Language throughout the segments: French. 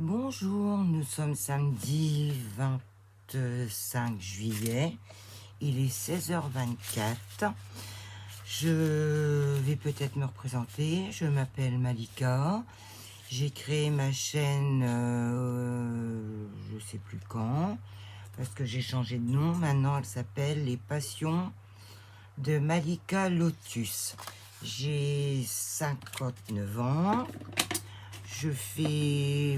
Bonjour, nous sommes samedi 25 juillet, il est 16h24. Je vais peut-être me représenter, je m'appelle Malika, j'ai créé ma chaîne, je sais plus quand, parce que j'ai changé de nom, maintenant elle s'appelle Les Passions de Malika Lotus. J'ai 59 ans. Je fais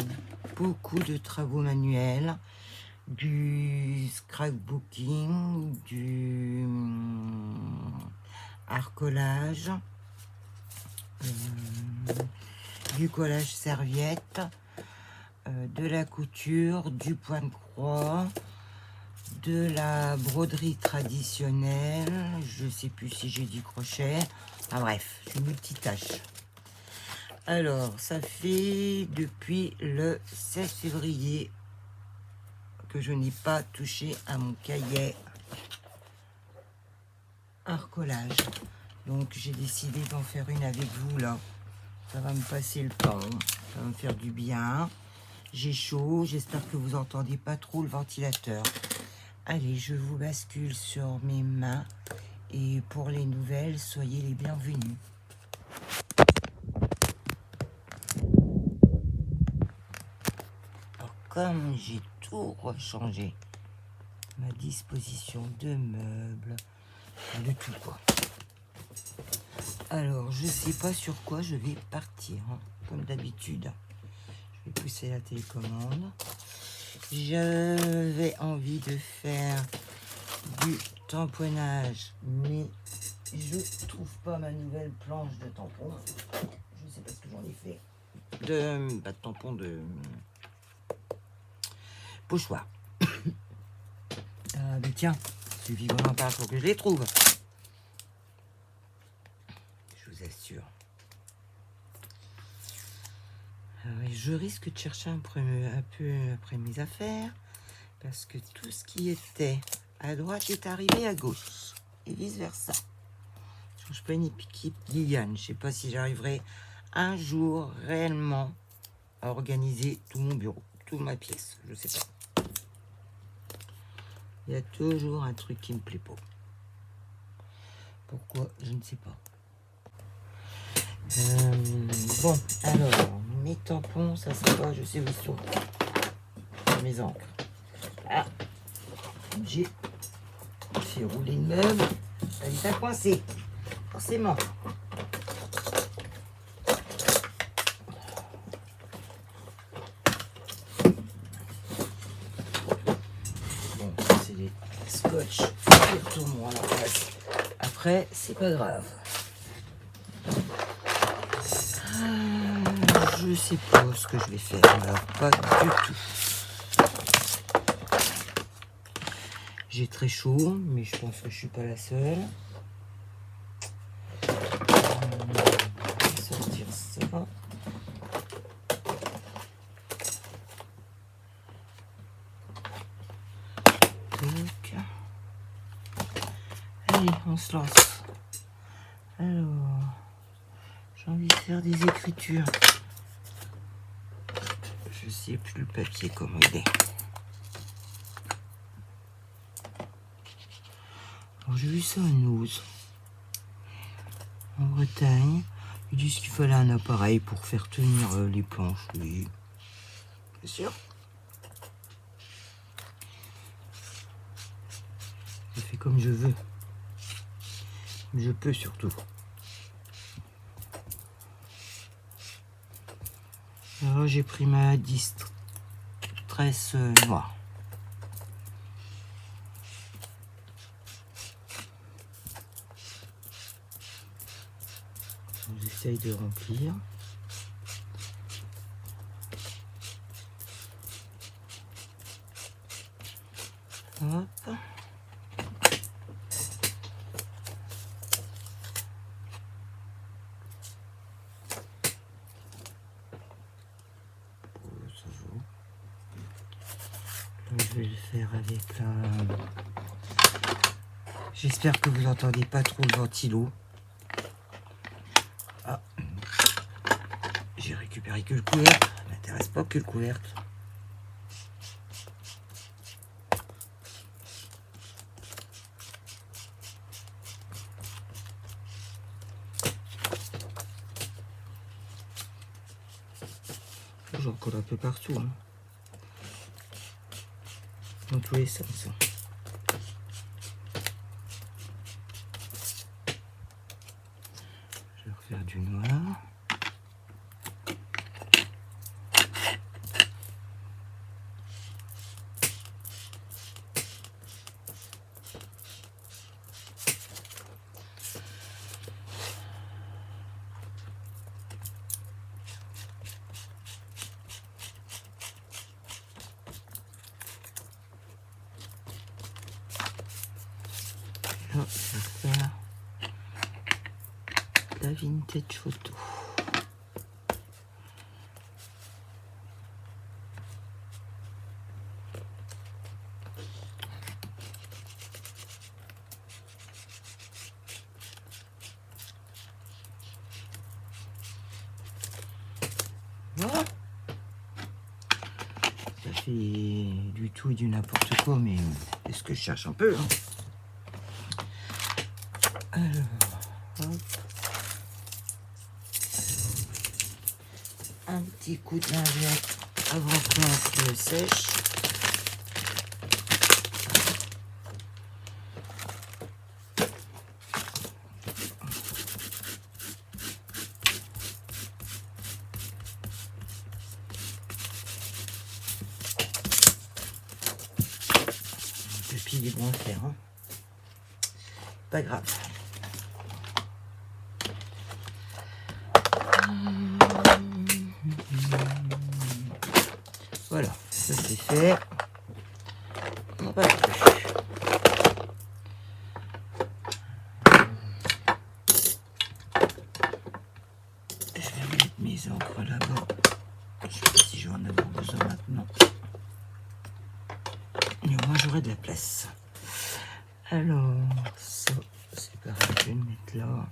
beaucoup de travaux manuels, du scrapbooking, du arcolage, du collage serviette, de la couture, du point de croix, de la broderie traditionnelle, je sais plus si j'ai dit crochet, enfin bref, je suis multitâche. Alors, ça fait depuis le 16 février que je n'ai pas touché à mon cahier arcolage. Donc, j'ai décidé d'en faire une avec vous, là. Ça va me passer le temps, ça va me faire du bien. J'ai chaud, j'espère que vous n'entendez pas trop le ventilateur. Allez, je vous bascule sur mes mains. Et pour les nouvelles, soyez les bienvenus. Comme j'ai tout rechangé, ma disposition de meubles, de tout quoi. Alors, je sais pas sur quoi je vais partir, hein, comme d'habitude. Je vais pousser la télécommande. J'avais envie de faire du tamponnage, mais je trouve pas ma nouvelle planche de tampon. Je sais pas ce que j'en ai fait. Pas de tampon, de pochoir. Mais tiens, il suffit qu'on en parle pour que je les trouve. Je vous assure. Je risque de chercher un peu après mes affaires, parce que tout ce qui était à droite est arrivé à gauche, et vice versa. Je change pas une équipe Liliane. Je sais pas si j'arriverai un jour réellement à organiser tout mon bureau, toute ma pièce. Je sais pas. Il y a toujours un truc qui me plaît pas. Pourquoi? Je ne sais pas. Bon, alors, mes tampons, ça c'est pas, je sais où ils sont. Mes encres. Ah, j'ai fait rouler le meuble. Elle est coincée, forcément. Bon, c'est les scotch qui retourneront à la place. Après, c'est pas grave. Je sais pas ce que je vais faire, alors pas du tout. J'ai très chaud, mais je pense que je suis pas la seule. On va sortir ça. Donc. Allez, on se lance. Alors, j'ai envie de faire des écritures. Je sais plus le papier comment il est. Alors, j'ai vu ça à Noz, en Bretagne. Ils disent qu'il fallait un appareil pour faire tenir les planches. Oui, bien sûr. Je fais comme je veux. Je peux surtout. Alors j'ai pris ma distress noire. J'essaye de remplir. Hop. Je vais le faire avec la... J'espère que vous n'entendez pas trop le ventilo. Ah. J'ai récupéré que le couvercle. Ça m'intéresse pas que le couvercle. je recolle un peu partout. Hein. Dans tous les sens. Je vais refaire du noir. Là, je vais faire la vintage photo. Voilà. Ça fait du tout et du n'importe quoi, mais c'est ce que je cherche un peu. Hein. Alors, hop. Un petit coup de lingette avant que l'encre sèche. Le papier est bon à faire, hein. Pas grave. Voilà, ça c'est fait. On va plus. Je vais mettre mes encres là-bas. Je sais pas si je vais en avoir besoin maintenant. Mais au moins j'aurai de la place. Alors, ça, c'est pareil, je vais le mettre là.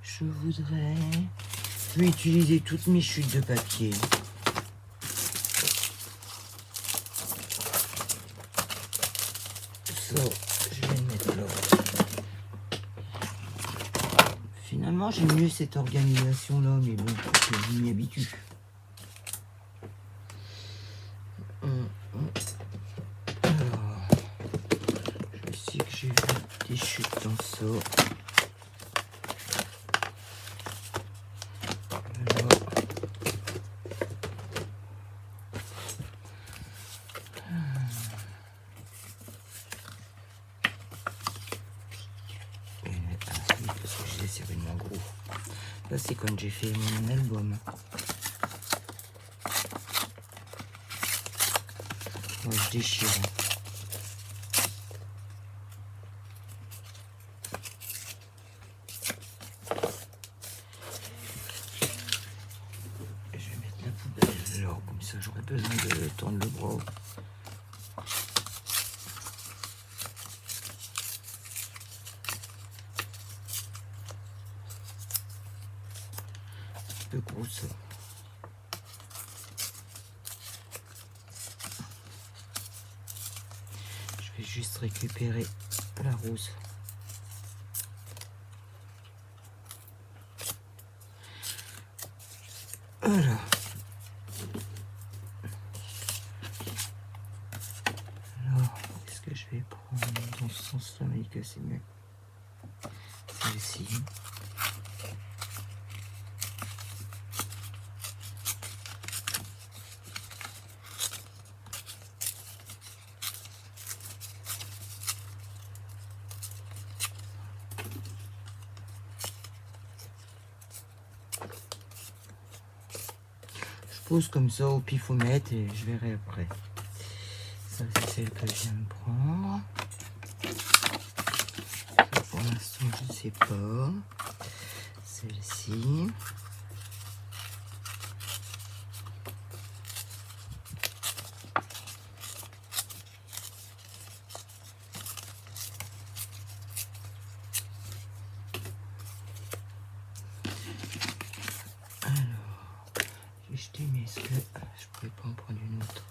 Je vais utiliser toutes mes chutes de papier. Ça, je vais le mettre là. Finalement, j'aime mieux cette organisation-là, mais bon, je m'y habitue. Alors, je sais que j'ai vu des chutes dans ça. Là, c'est quand j'ai fait mon album. Moi, je déchire. Je vais mettre la poubelle là, comme ça, j'aurai besoin de tendre le bras. Un peu gros ça. Je vais juste récupérer la rose. Voilà. Alors, est-ce que je vais prendre dans ce sens-là, mais que c'est mieux. Celle-ci. Pose comme ça au pifomètre et je verrai après. Ça c'est celle que je viens de prendre. Ça, pour l'instant je ne sais pas. Celle-ci. Jeter, mais est-ce que je pourrais pas en prendre une autre?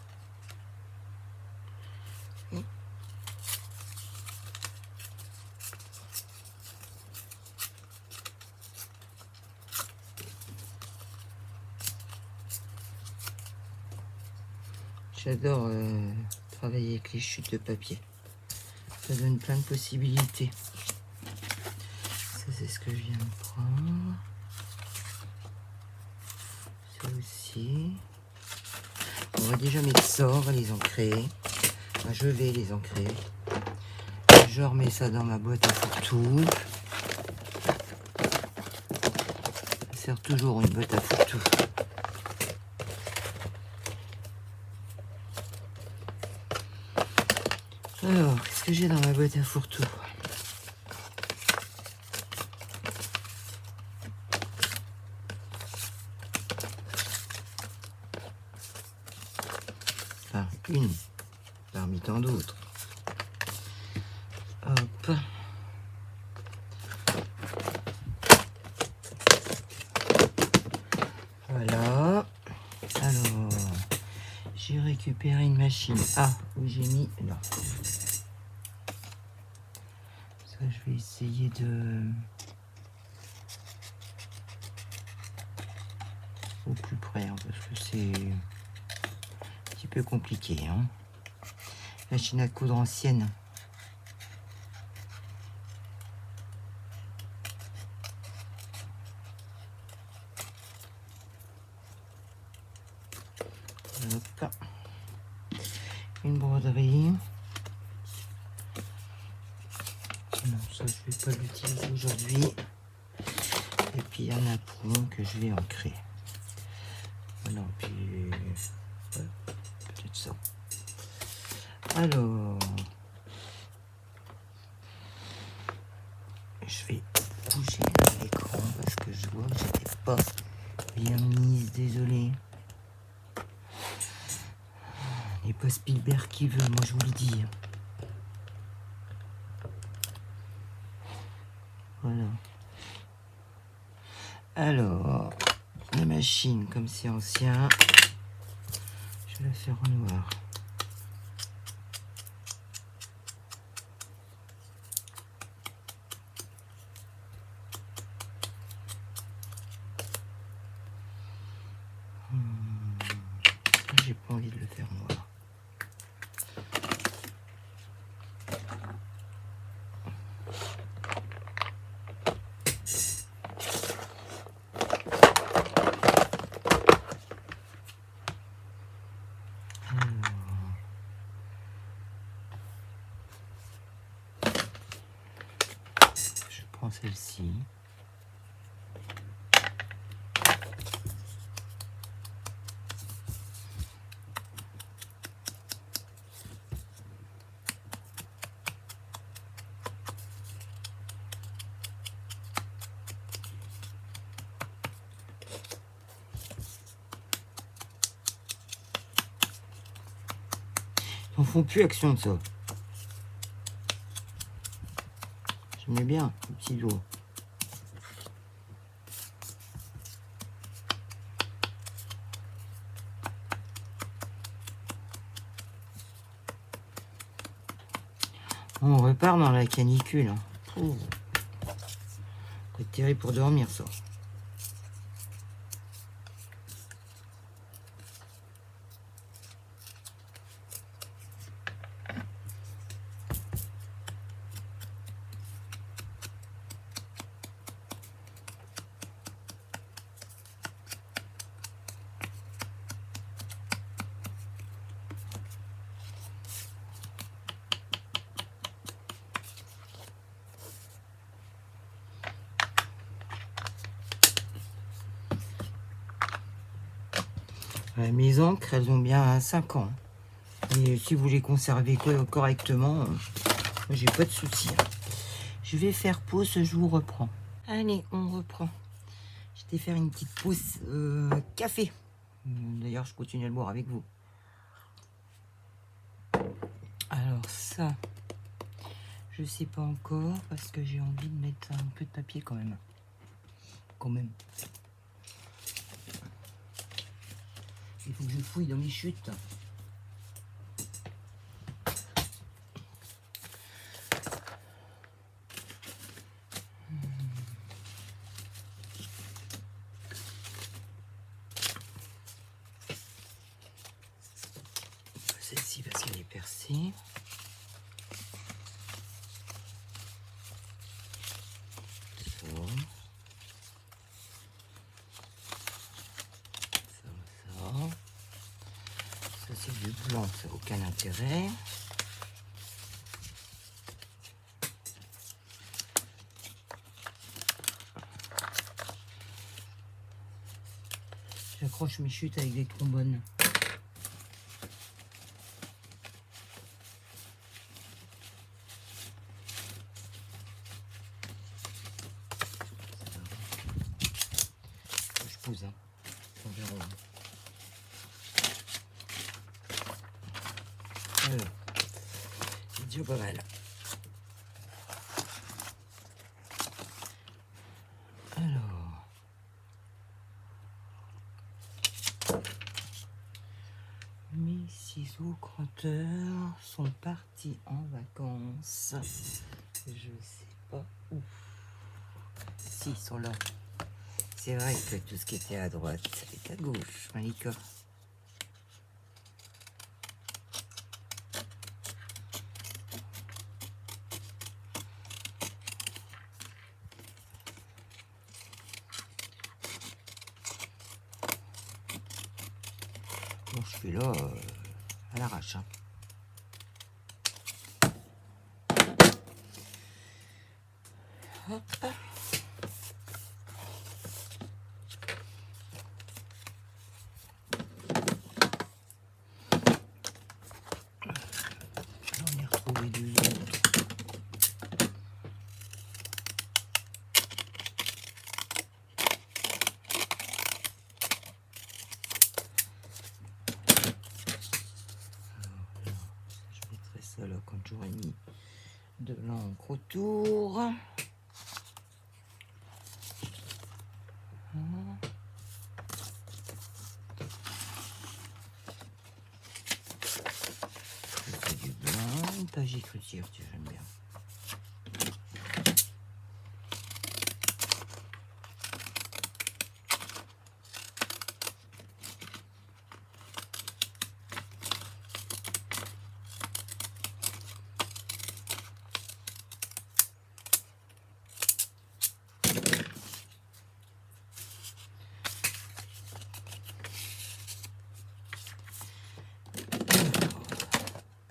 J'adore travailler avec les chutes de papier. Ça donne plein de possibilités. Ça, c'est ce que je viens de prendre. Ça aussi. On va déjà mettre ça, on va les ancrer. Enfin, je vais les ancrer. Je remets ça dans ma boîte à fourre-tout. Ça sert toujours une boîte à fourre-tout. Alors, qu'est-ce que j'ai dans ma boîte à fourre-tout? Enfin, une parmi tant d'autres. Hop. Voilà. Alors, j'ai récupéré une machine. Ah, où j'ai mis là. Ça, je vais essayer de... au plus près, hein, parce que c'est un petit peu compliqué. Hein. Machine à coudre ancienne. Hop. Une broderie. Non, ça je vais pas l'utiliser aujourd'hui. Et puis un apron que je vais ancrer. Voilà, puis ouais, peut-être ça. Alors, je vais bouger l'écran parce que je vois que j'étais pas bien mise, désolé. Et pas Spielberg qui veut, moi je vous le dis. Voilà. Alors, la machine, comme c'est ancien, je vais la faire en noir. J'ai pas envie de le faire noir. Je prends celle-ci. Ils en font plus action de ça. J'aimais bien le petit doigt. On repart dans la canicule. Hein. C'est terrible pour dormir ça. Mes encres, elles ont bien 5 ans. Et si vous les conservez correctement, j'ai pas de souci. Je vais faire pause, je vous reprends. Allez, on reprend. Je vais faire une petite pause café. D'ailleurs, je continue à le boire avec vous. Alors ça, je sais pas encore parce que j'ai envie de mettre un peu de papier quand même. Il faut que je fouille dans mes chutes. blanc, ça n'a aucun intérêt. J'accroche mes chutes avec des trombones. Je pose, hein. On verra. Alors, c'est déjà pas mal. Alors, mes ciseaux crotteurs sont partis en vacances. Je sais pas où. Si, ils sont là. C'est vrai que tout ce qui était à droite est à gauche, Malika. Bon, je fais là à l'arrache. Hein. Hop. J'en ai retrouvé deux autres. Je mettrai ça là quand j'aurai mis de l'encre autour. C'est du blanc, une page d'écriture, tu j'aime bien.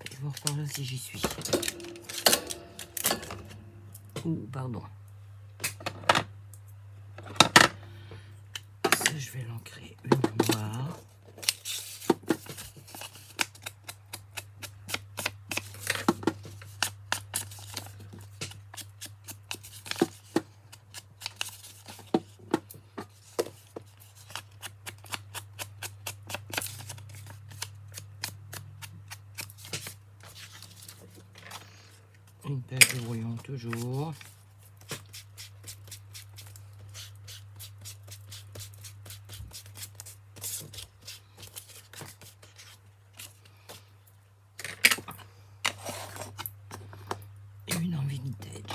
Je vous reparle si j'y suis. Ouh, pardon. Ça, je vais l'ancrer une noire. Une page de brouillon toujours. Et une en Vinted.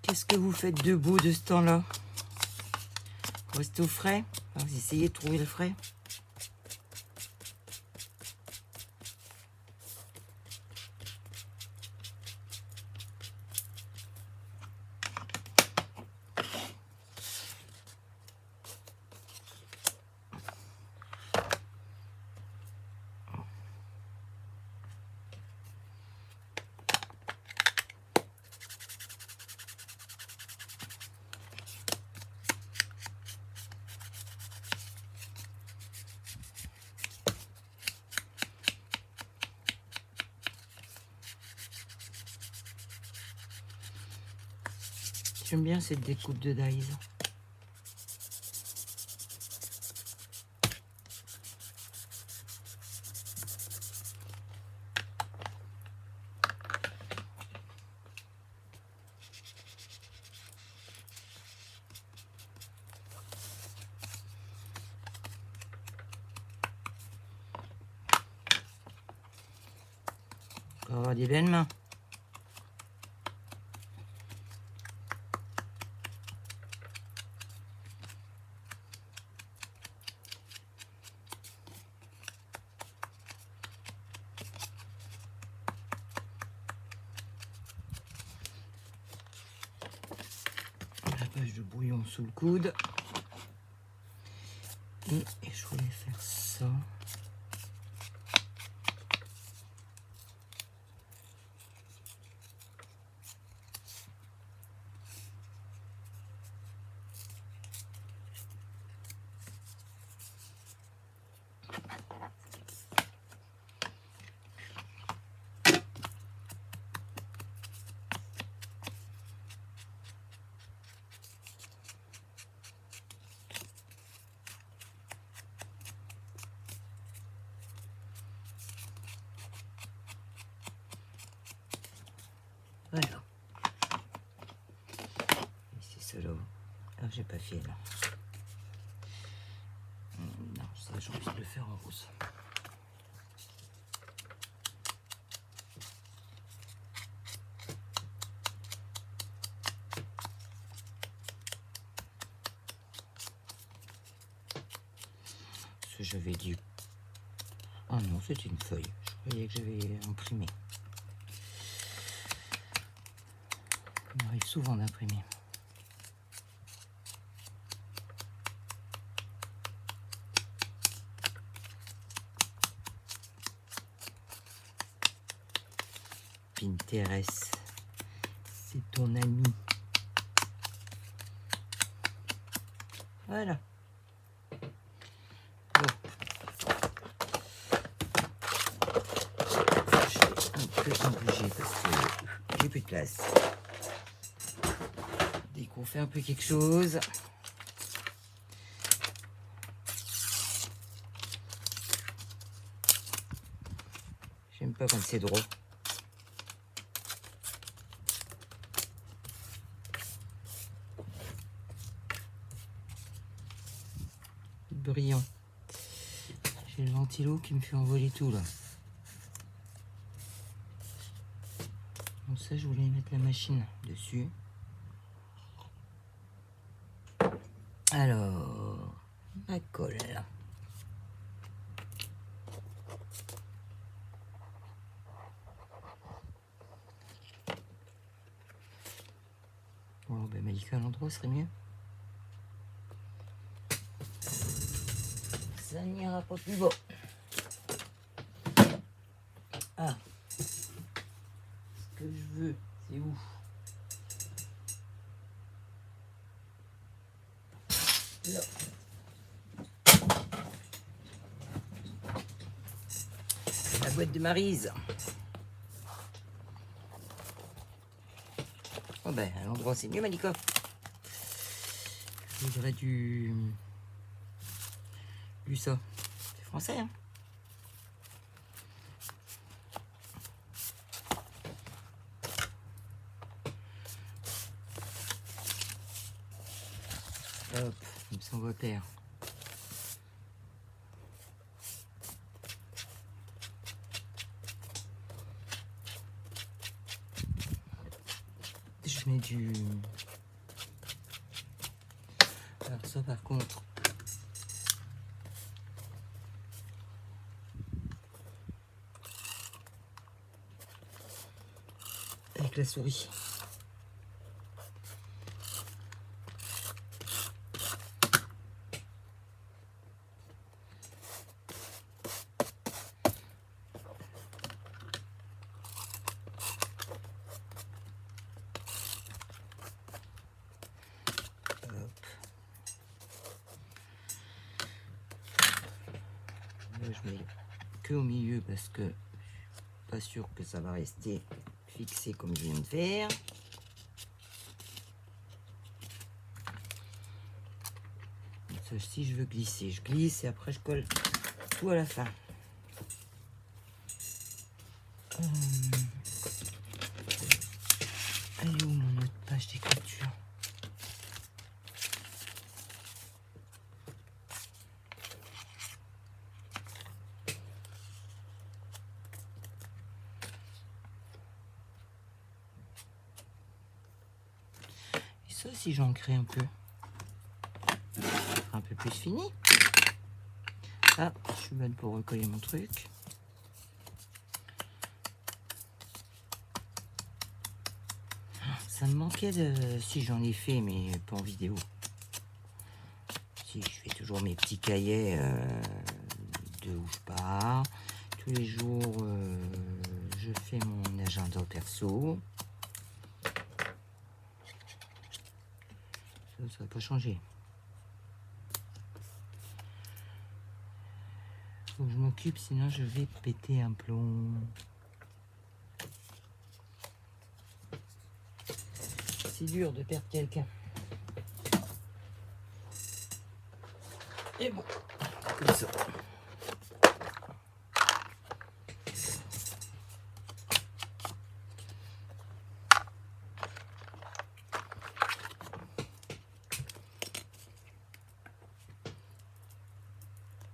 Qu'est-ce que vous faites debout de ce temps-là? Restez au frais? Vous essayez de trouver le frais? J'aime bien cette découpe de dies. On va avoir des belles mains. de bouillon sous le coude. Et je voulais faire ça. Voilà. Et c'est solo. Ah, j'ai pas fait là. Non, ça j'ai envie de le faire en rose. Parce que j'avais dit... Ah non, c'était une feuille. Je croyais que j'avais imprimé. Il m'arrive souvent d'imprimer. Pinterest, c'est ton ami. Voilà. Bon. Je vais un peu bouger parce que j'ai plus de place. Dès qu'on fait un peu quelque chose. J'aime pas quand c'est drôle. Brillant. J'ai le ventilo qui me fait envoler tout là. Donc ça, je voulais mettre la machine dessus. Alors, ma colle. Oh, ben Malika à l'endroit serait mieux. Ça n'ira pas plus bas. Ah. Ce que je veux, c'est où? Là. La boîte de Maryse. Oh ben, à l'endroit c'est mieux, Malika. Je voudrais du ça. C'est français, hein. Hop, comme ça on va perdre. Je mets du... Alors ça par contre... Avec la souris. Je mets que au milieu parce que je suis pas sûr que ça va rester fixé comme je viens de faire. Ça, si je veux glisser, je glisse et après je colle tout à la fin. Elle est où mon autre page d'écriture? Et ça, si j'en crée un peu plus fini. Ah, je suis bonne pour recoller mon truc. Ça me manquait de... Si, j'en ai fait, mais pas en vidéo. Si, je fais toujours mes petits cahiers de où je pars. Tous les jours, je fais mon agenda perso. Ça va pas changer. Faut que je m'occupe, sinon je vais péter un plomb. C'est dur de perdre quelqu'un. Et bon, comme ça.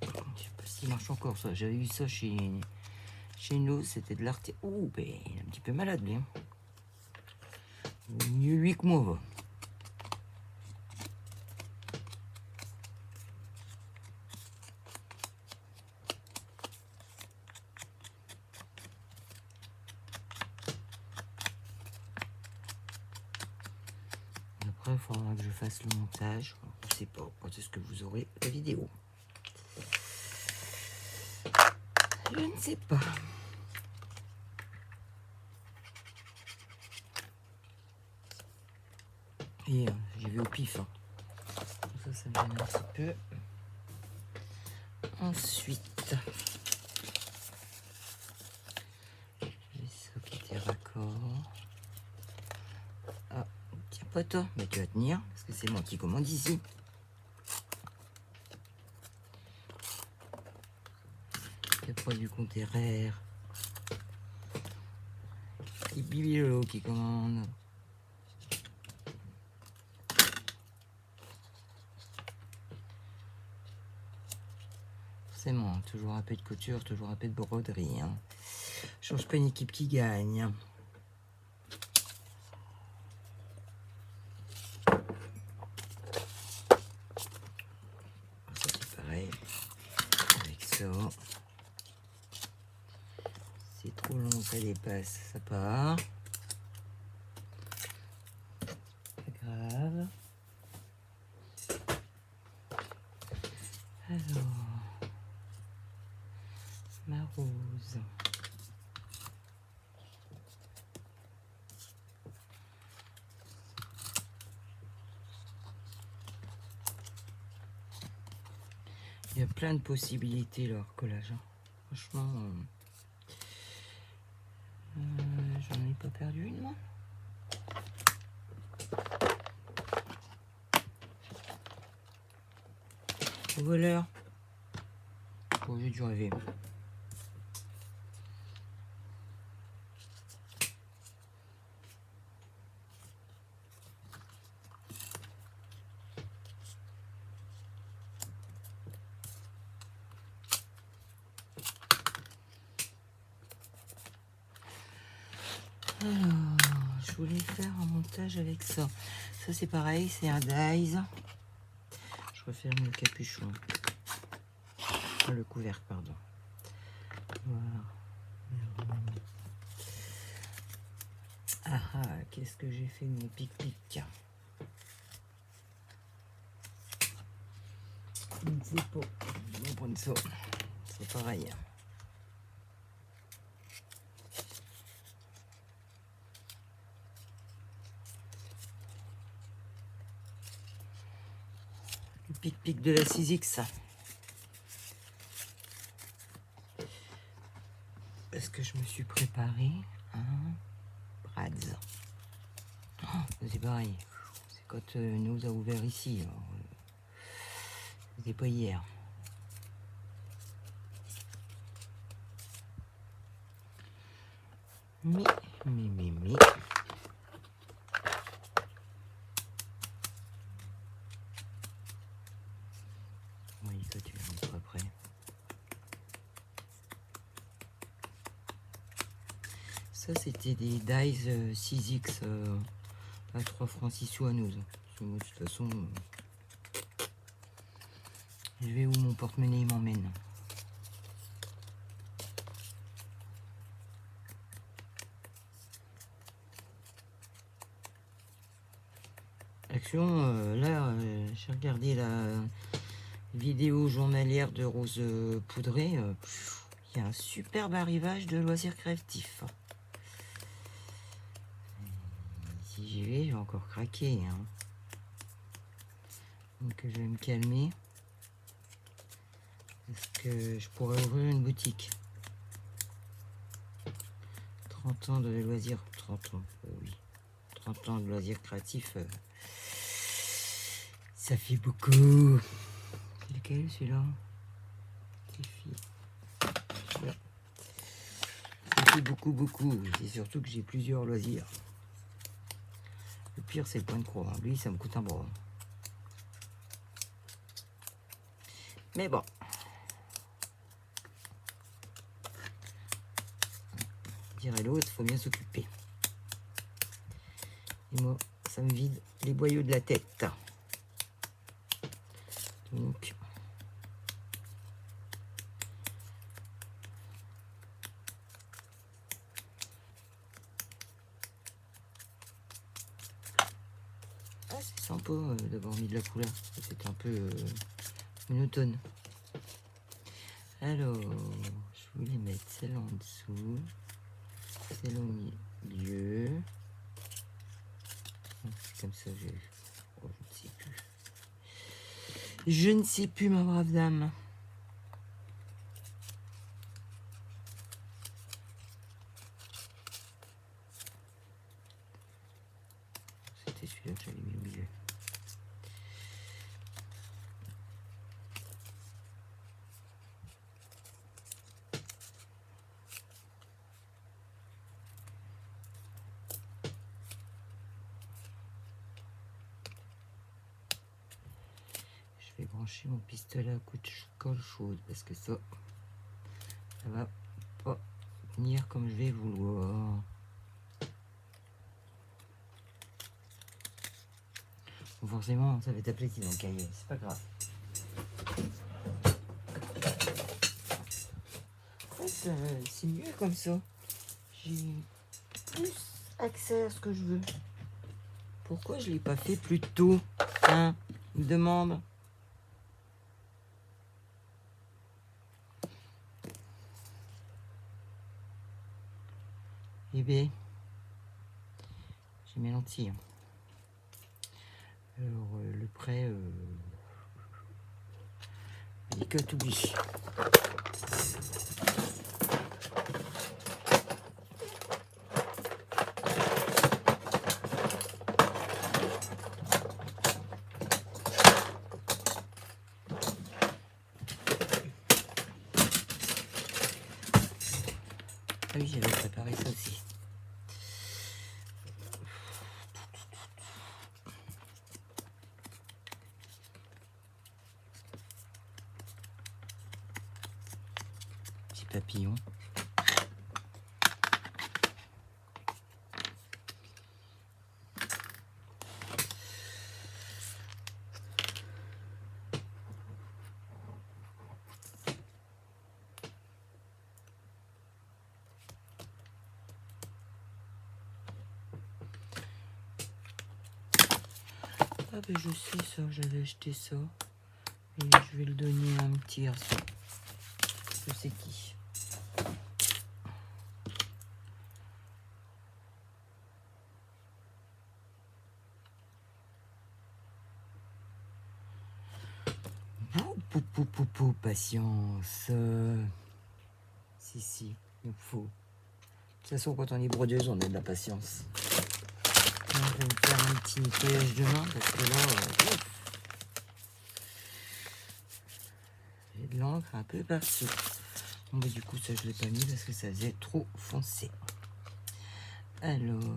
Je sais pas s'il marche encore ça. J'avais vu ça chez nous, c'était de l'arté. Ouh, ben, il est un petit peu malade, lui. Mieux lui que moi, va. Après, il faudra que je fasse le montage. Je sais pas quand est-ce que vous aurez la vidéo. Je ne sais pas. Et j'y vais au pif. Hein. Ça me gêne un petit peu. Ensuite, j'ai ça qui était raccord. Ah, tiens pas toi, mais tu vas tenir, parce que c'est moi qui commande ici. Le produit contraire. Et Bibilo qui commande. Forcément, toujours un peu de couture, toujours un peu de broderie. Hein. Change pas une équipe qui gagne. Ça c'est pareil. Avec ça. C'est trop long, ça dépasse, ça part. Pas grave. Alors, ma rose. Il y a plein de possibilités leur collage. Hein. Franchement, j'en ai pas perdu une, moi. Voleur. Oh, j'ai dû rêver. Alors, je voulais faire un montage avec ça. Ça, c'est pareil, c'est un dies. Je referme le capuchon. Le couvercle, pardon. Voilà. Ah ah, qu'est-ce que j'ai fait de mon pic-pic? Je ne sais pas. Je vais prendre ça. C'est pareil. Le pic-pic de la 6X. Parce que je me suis préparé un Bradz. Oh, c'est pareil. C'est quand nous a ouvert ici. C'était pas hier. Mais. Oui, toi tu vas mettre après. Ça, c'était des dies 6X à 3 francs 6 sous à nous. De toute façon, je vais où mon porte-monnaie m'emmène. Action, là, j'ai regardé la vidéo journalière de Rose Poudrée. Il y a un superbe arrivage de loisirs créatifs. Si j'y vais, je vais encore craquer. Hein. Donc je vais me calmer. Parce que je pourrais ouvrir une boutique. 30 ans de loisirs. 30 ans, oui. 30 ans de loisirs créatifs. Ça fait beaucoup. C'est lequel celui-là? Ça fait beaucoup. C'est surtout que j'ai plusieurs loisirs. Le pire, c'est le point de croix. Lui, ça me coûte un bras. Mais bon. Dirait l'autre, faut bien s'occuper. Et moi, ça me vide les boyaux de la tête. Donc, c'est sympa d'avoir mis de la couleur. C'est un peu monotone. Alors, je voulais mettre celle en dessous, celle au milieu. Comme ça, oh, je ne sais plus. Je ne sais plus, ma brave dame. C'était celui-là que j'avais mis au milieu. Je vais brancher mon pistolet à coup de colle chaude parce que ça va pas venir comme je vais vouloir. Bon, forcément, ça va être aplati dans le cahier, c'est pas grave. En fait, c'est mieux comme ça. J'ai plus accès à ce que je veux. Pourquoi je l'ai pas fait plus tôt, hein? Je me demande. Eh bien, j'ai mes lentilles. Alors, le prêt, il est que tout oublié. Ah oui, j'avais préparé ça aussi. Petit papillon. Ah ben je sais ça, j'avais acheté ça. Et je vais le donner à un petit garçon. Je sais qui. Patience. Si, il faut. De toute façon, quand on est brodeuse, on a de la patience. Je vais me faire un petit nettoyage de main parce que là, j'ai de l'encre un peu partout. Bon, bah, du coup, ça, je l'ai pas mis parce que ça faisait trop foncé. Alors,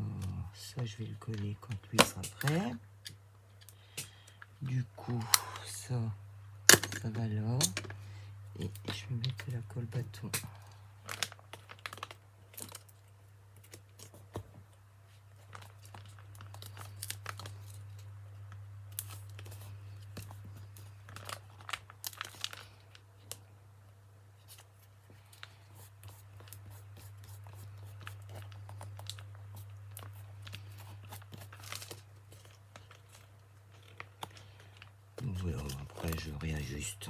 ça, je vais le coller quand lui sera prêt. Du coup, ça va là. Et je vais mettre la colle bâton. réajuste.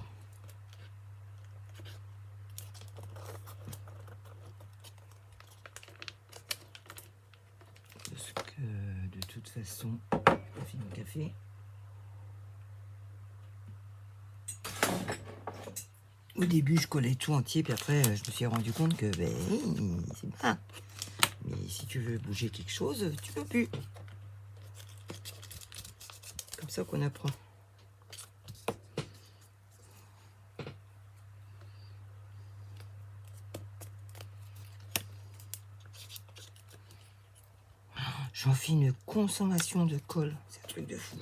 Parce que de toute façon, j'ai fini mon café. Au début, je collais tout entier, puis après, je me suis rendu compte que c'est bien. Mais si tu veux bouger quelque chose, tu peux plus. Comme ça qu'on apprend. J'en fais une consommation de colle. C'est un truc de fou.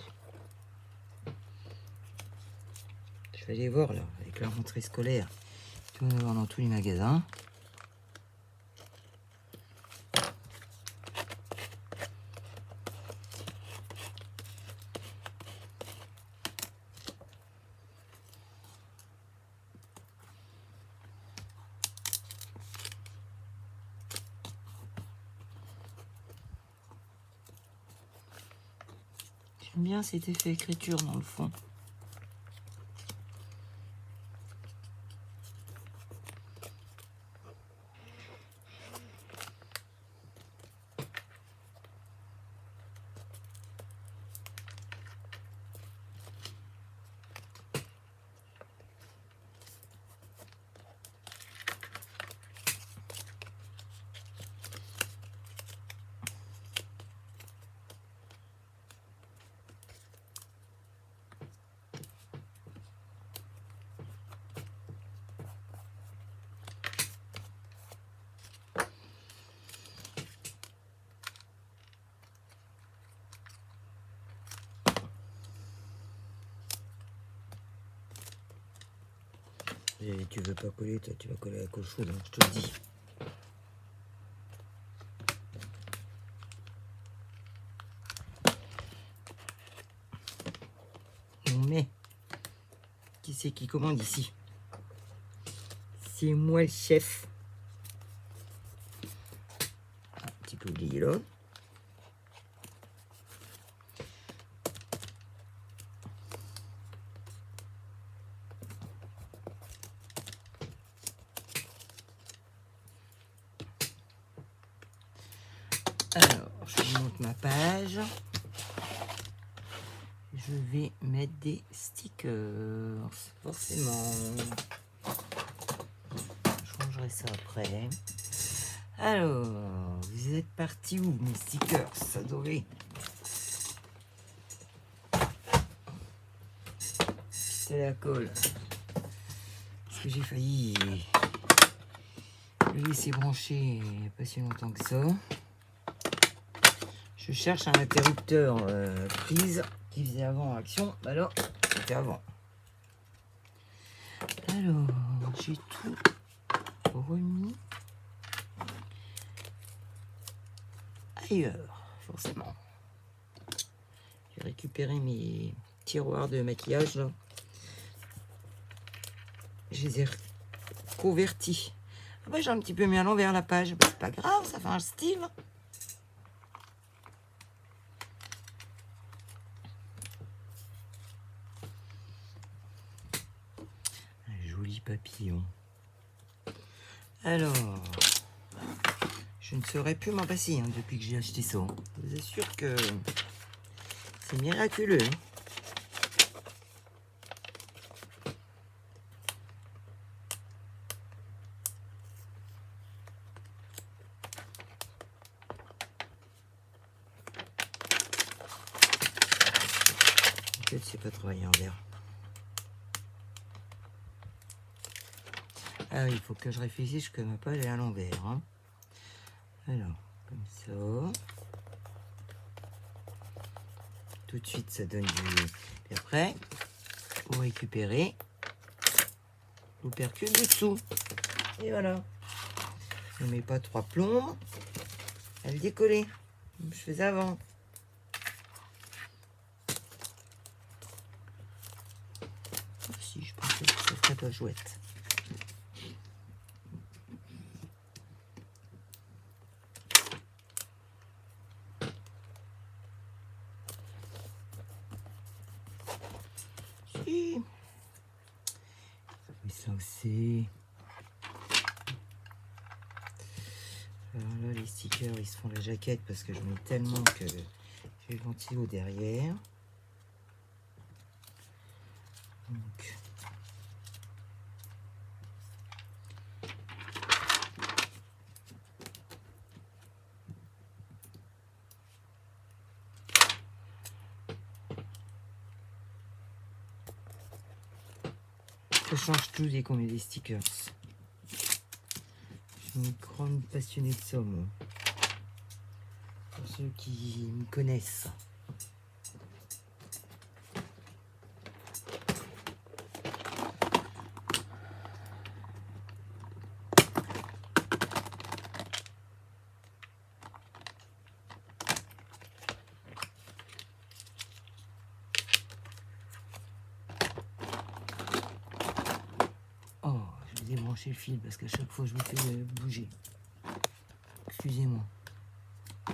Je vais aller voir là, avec la rentrée scolaire. Tu vas en avoir dans tous les magasins. J'aime bien cet effet écriture dans le fond. Et tu veux pas coller, toi, tu vas coller la colle chaude, hein, je te le dis. Mais, qui c'est qui commande ici? C'est moi le chef. Un petit peu oublié là. Alors, je monte ma page. Je vais mettre des stickers, forcément. Je rangerai ça après. Alors, vous êtes partis où, mes stickers adorés? C'est la colle. Parce que j'ai failli le laisser brancher il n'y a pas si longtemps que ça. Je cherche un interrupteur prise qui faisait avant action. Bah là, c'était avant. Alors, j'ai tout remis ailleurs, forcément. J'ai récupéré mes tiroirs de maquillage là. Je les ai convertis. Ah bah, j'ai un petit peu mis à l'envers la page. Bah, c'est pas grave, ça fait un style. Un joli papillon. Alors, je ne saurais plus m'en passer hein, depuis que j'ai acheté ça. Je vous assure que c'est miraculeux. Hein. Je ne sais pas travailler en vert. Ah oui, il faut que je réfléchisse que ma page est à l'envers. Hein. Alors, comme ça. Tout de suite, ça donne du... Et après, vous récupérez l'opercule dessous. Et voilà. Ne mets pas 3 plombs. Elle décollait. Comme je faisais avant. Si, je pensais que ça serait pas chouette. Si. c'est... Alors là, les stickers, ils se font la jaquette parce que je mets tellement que j'ai le ventilo derrière. Donc... Ça change tout dès qu'on met des stickers. Je suis une grande passionnée de ça, moi. Pour ceux qui me connaissent. Oh, je vais débrancher le fil parce qu'à chaque fois je me fais bouger. Excusez-moi. Je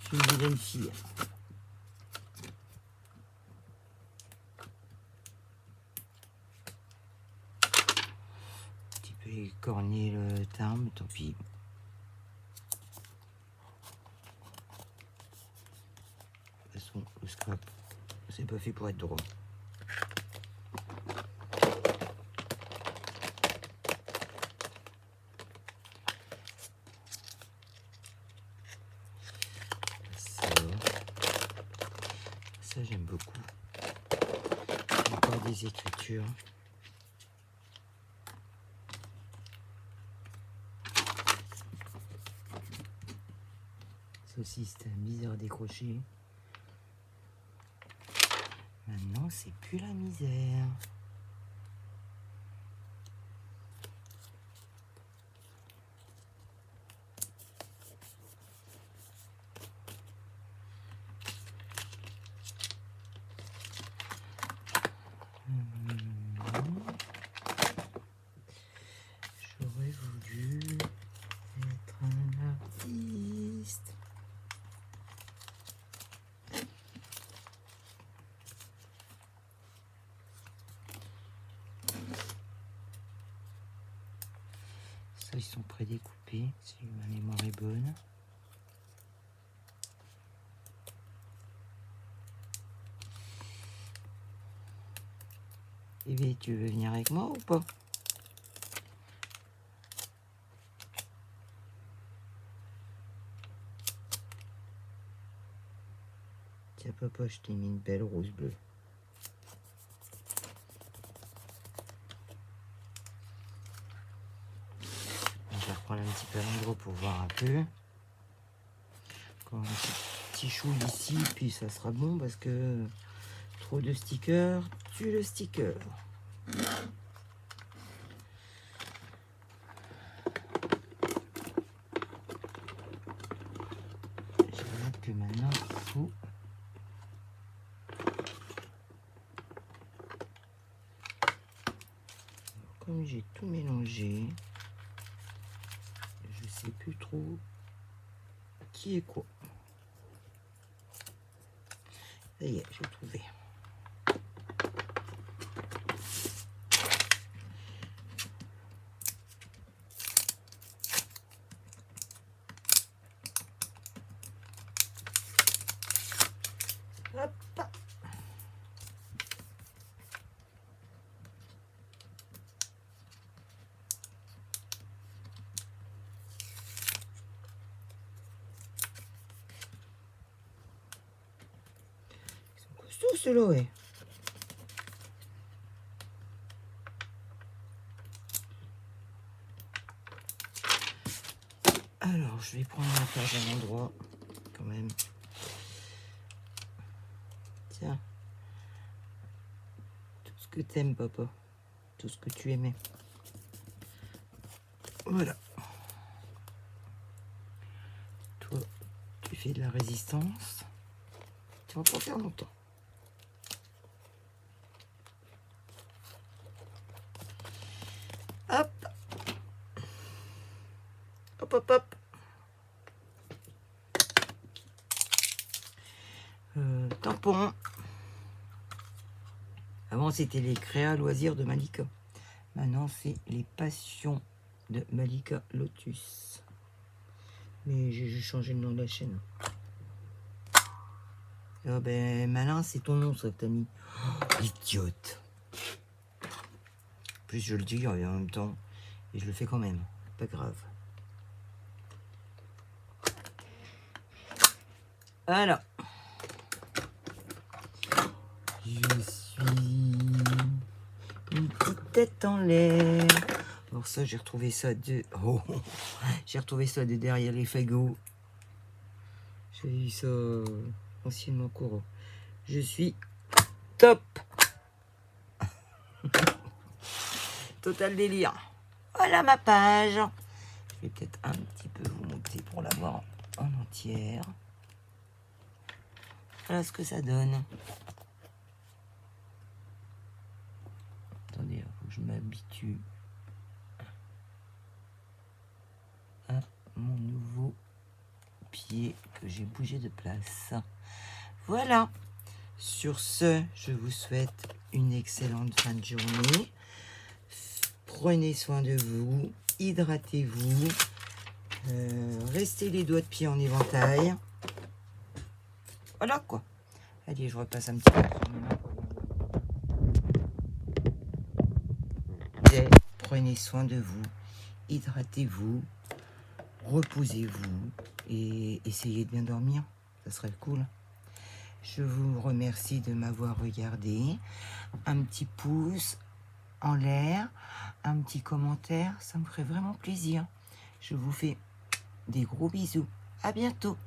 suis une vilaine fille. Un petit peu écorné le timbre, tant pis. De toute façon, le scrap, c'est pas fait pour être droit. Ça j'aime beaucoup. Encore des écritures. Ça aussi c'était bizarre à décrocher. Maintenant c'est plus la misère. J'aurais voulu être un artiste. Ça, ils sont prédécoupés, si ma mémoire est bonne. Eh bien, tu veux venir avec moi ou pas? Tiens, papa, je t'ai mis une belle rose bleue. Je vais reprendre un petit peu à l'endroit pour voir un peu. Encore un petit chou ici, puis ça sera bon parce que trop de stickers tue le sticker. J'avoue que maintenant, il faut... Comme j'ai tout mélangé, je sais plus trop qui est quoi. Ça y est, j'ai trouvé. Hop. Ils sont costauds ceux-là, ouais. Alors, je vais prendre la page à l'endroit, quand même. Tiens. Tout ce que t'aimes, papa. Tout ce que tu aimais. Voilà. Toi, tu fais de la résistance. Tu vas pas faire longtemps. Hop. Hop, hop, hop. Tampon. Avant, c'était les créas loisirs de Malika. Maintenant, c'est les passions de Malika Lotus. Mais j'ai juste changé le nom de la chaîne. Oh ben, malin, c'est ton nom, ça, que t'as mis. Oh, idiote. En plus, je le dis en même temps. Et je le fais quand même. Pas grave. Alors. Je suis une petite tête en l'air. Alors ça, j'ai retrouvé ça de... Oh, j'ai retrouvé ça de derrière les fagots. J'ai eu ça anciennement courant. Je suis top. Total délire. Voilà ma page. Je vais peut-être un petit peu vous monter pour la voir en entière. Voilà ce que ça donne. Attendez, il faut que je m'habitue à mon nouveau pied que j'ai bougé de place. Voilà. Sur ce, je vous souhaite une excellente fin de journée. Prenez soin de vous, hydratez-vous, restez les doigts de pied en éventail. Voilà quoi. Allez, je repasse un petit peu sur mes mains. Prenez soin de vous, hydratez-vous, reposez-vous et essayez de bien dormir. Ça serait cool. Je vous remercie de m'avoir regardé. Un petit pouce en l'air, un petit commentaire, ça me ferait vraiment plaisir. Je vous fais des gros bisous. À bientôt.